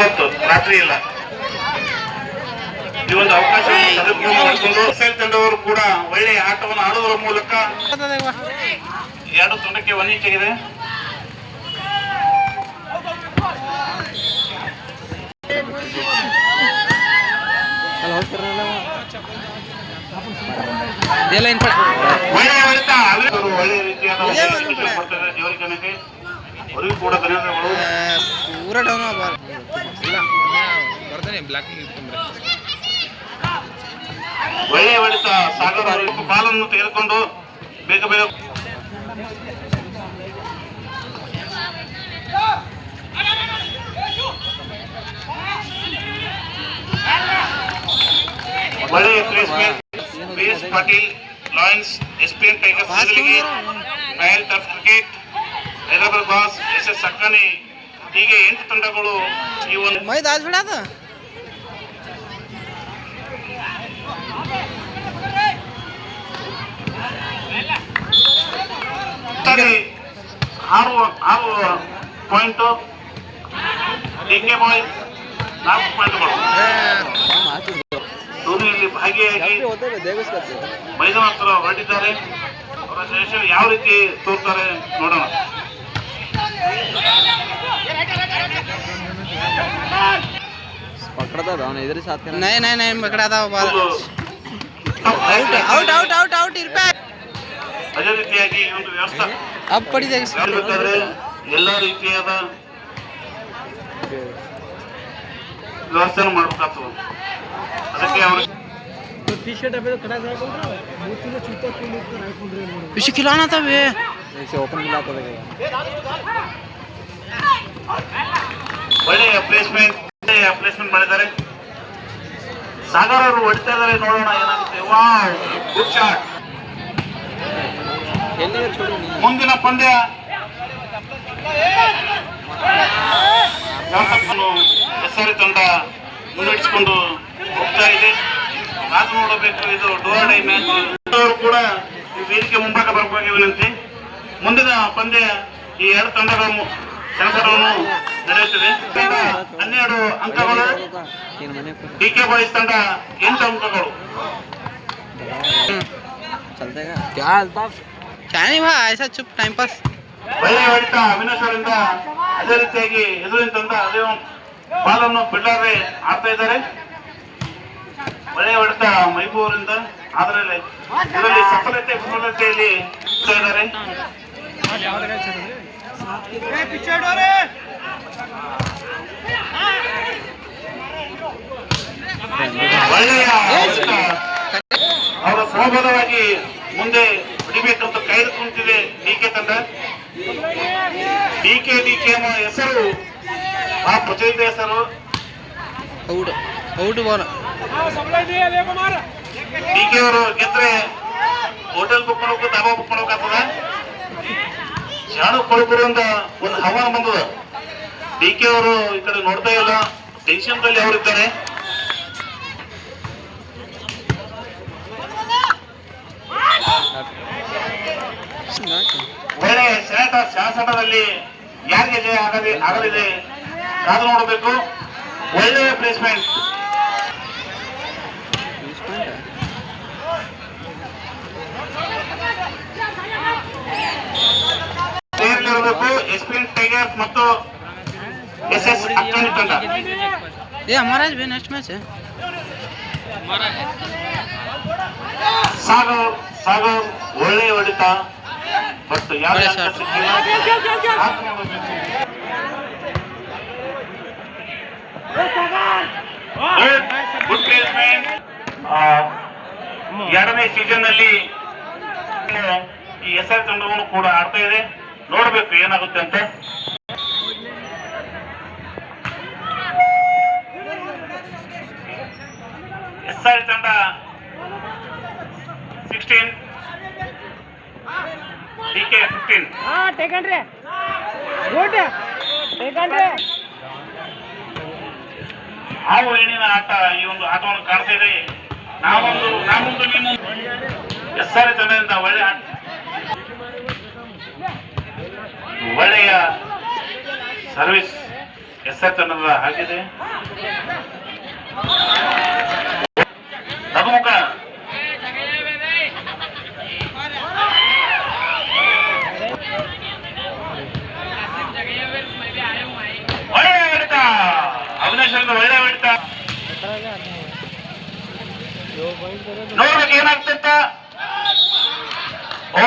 ಇವತ್ತು ರಾತ್ರಿ ಇಲ್ಲ. ಈ ಒಂದು ಅವಕಾಶವನ್ನು ಸದುಪಯೋಗ ಮಾಡಿಕೊಂಡು ಎಸ್ಎಲ್ ತಂಡವರು ಕೂಡ ಒಳ್ಳೆಯ ಆಟವನ್ನು ಆಡುವುದರ ಮೂಲಕ 2 ತಂಡಕ್ಕೆ 1 ಈಚೆಗಿದೆ. ಒಳ್ಳೆಯ ಹೊಡೆತ, ಒಳ್ಳೆಯ ರೀತಿಯಾದ ಕೊಡ್ತಾರೆ ಜೋರಿ ಜನಕ್ಕೆ, ಅವರಿಗೂ ಕೂಡ ಧನ್ಯವಾದಗಳು. ಒಳ್ಳೆಯ ಹೊಡೆತ, ಸಾಗರ ಬಾಲನ್ನು ತೆಗೆದುಕೊಂಡು ಬೇಗ ಬೇಗ ಒಳ್ಳೆಯ placement. PS Patil Lions, SPN Tigers ಬದಲಿಗೆ Royal Turf Cricket, Hyderabad Boss, SS ಸಕ್ಕನಿ, ಹೀಗೆ 8 ತಂಡಗಳು ಈ ಒಂದು ಆರು ಪಾಯಿಂಟ್. DK ಬಾಯ್ಸ್ 4 ಪಾಯಿಂಟ್ಗಳು. ಟೂರ್ನಿಯಲ್ಲಿ ಭಾಗಿಯಾಗಿ ಮೈದಾನ ಹತ್ರ ಹೊರಟಿದ್ದಾರೆ. ಅವರ ಶೇಷ ಯಾವ ರೀತಿ ತೋರ್ತಾರೆ ನೋಡೋಣ. ಅದೇ ರೀತಿಯಾಗಿ ಈ ಒಂದು ವ್ಯವಸ್ಥೆ ಎಲ್ಲ ರೀತಿಯಾದ ವ್ಯವಸ್ಥೆ ಮಾಡಬೇಕಾಗ್ತದೆ. ಅದಕ್ಕೆ ಅವರು खिलाना था वे ओपन ಒಳ್ಳೆಯ ಪ್ಲೇಸ್ಮೆಂಟ್ ಮಾಡಿದ್ದಾರೆ. ಸಾಗರ್ ಅವರು ಹೊಡಿತಾ ಇದ್ದಾರೆ, ನೋಡೋಣ ಏನಾಗುತ್ತೆ. Wow, good shot. ಮುಂದಿನ ಪಂದ್ಯ SR ತಂಡ ಮುನ್ನಡೆಸಿಕೊಂಡು ಹೋಗ್ತಾ ಇದೆ. ಕಾದು ನೋಡಬೇಕು. ಇದು ಡೋರ್ ಡೈ ಮ್ಯಾಚ್. ಅವರು ಕೂಡ ವೇದಿಕೆ ಮುಂಭಾಗ ಬರಬೇಕಾಗಿ ವಿನಂತಿ. ಮುಂದಿನ ಪಂದ್ಯ ಈ 2 ತಂಡಗಳ ಸೆಣಸರವನ್ನು ನಡೆಯುತ್ತದೆ. 12 ಅಂಕಗಳು. DK ಬಾಯ್ಸ್ ತಂಡ 8 ಅಂಕಗಳು. ಒಳ್ಳೆಯ ಹೊಡೆತ ಅವಿನಾಶ್ ಅವರಿಂದ. ಅದೇ ರೀತಿಯಾಗಿ ಎದುರಿನ ತಂಡ ಅದೇ ಬಾಲನ್ನು ಬಿಡಲಾರೆ ಆಡ್ತಾ ಇದ್ದಾರೆ. ಒಳ್ಳೆಯ ಹೊಡೆತ ಮೈಬೂ ಅವರಿಂದ. ಆದರೆ ಇದರಲ್ಲಿ ವಿಫಲತೆಯಲ್ಲಿ ಇದ್ದಾರೆ. ಒಳ್ಳೆಯ ಅವರ ಸಹಬಲವಾಗಿ ಮುಂದೆ ಬಿಡಬೇಕಂತ ಕಾಯ್ದುಕೊಂತಿದೆ DK ತಂಡ. DK ಎಂಬ ಹೆಸರು ಆ ಪ್ರಚಲಿತ ಹೆಸರು. DK ಅವರು ಗೆದ್ರೆ ಹೋಟೆಲ್ ಬುಕ್ ಮಾಡಬೇಕು, ದಾಬಾ ಬುಕ್ ಮಾಡ್ಬೇಕಾಗ್ತದ. ಶಾಣು ಕೊಡುಕರಿಂದ ಒಂದು ಹವಾನ ಬಂದದ. DK ಅವರು ಈ ಕಡೆ ನೋಡ್ತಾ ಇಲ್ಲ, ಟೆನ್ಷನ್ದಲ್ಲಿ ಅವರಿದ್ದಾರೆ. ಒಳ್ಳೆ ಶಾಸನದಲ್ಲಿ ಯಾರಿಗೆ ಜಯ ಆಗಲಿದೆ ಕಾದು ನೋಡಬೇಕು. ಒಳ್ಳೆಯ ಪ್ಲೇಸ್ಮೆಂಟ್. ಇರಬೇಕು SPN ಟೈಗರ್ಸ್ ಮತ್ತು SS ಅಕ್ಕನಿ ತಂಡ. ಸಾಗರ್ ಒಳ್ಳೆಯ ಹೊಡಿತ, ಬಟ್ ಯಾವುದೇ ಗುಡ್ ಪ್ಲೇಸ್ಮೆಂಟ್. 2ನೇ ಸೀಸನ್ ನಲ್ಲಿ ಈ SR ತಂಡವನ್ನು ಕೂಡ ಆಡ್ತಾ ಇದೆ. ನೋಡ್ಬೇಕು ಏನಾಗುತ್ತೆ ಅಂತ. SR ತಂಡ 16, DK 15. ಹಾವು ಹೆಣ್ಣಿನ ಆಟ ಈ ಒಂದು ಆಟವನ್ನು ಕಾಡ್ತಾ ಇದೆ. ನಾಮೊಂದು ನೀವು SR ತಂಡದಿಂದ ಒಳ್ಳೆಯ ಸರ್ವಿಸ್ ಎಸ್ ತಂಡದ ಆಗಿದೆ ರಘುಮುಖ ಒಳ್ಳೆಯ ಹೊಡೆತ ಅವಿನಾಶ್ ಒಳ್ಳೆಯ ಹೊಡೆತ ನೋಡ್ಬೇಕು ಏನಾಗ್ತಂತ ಓ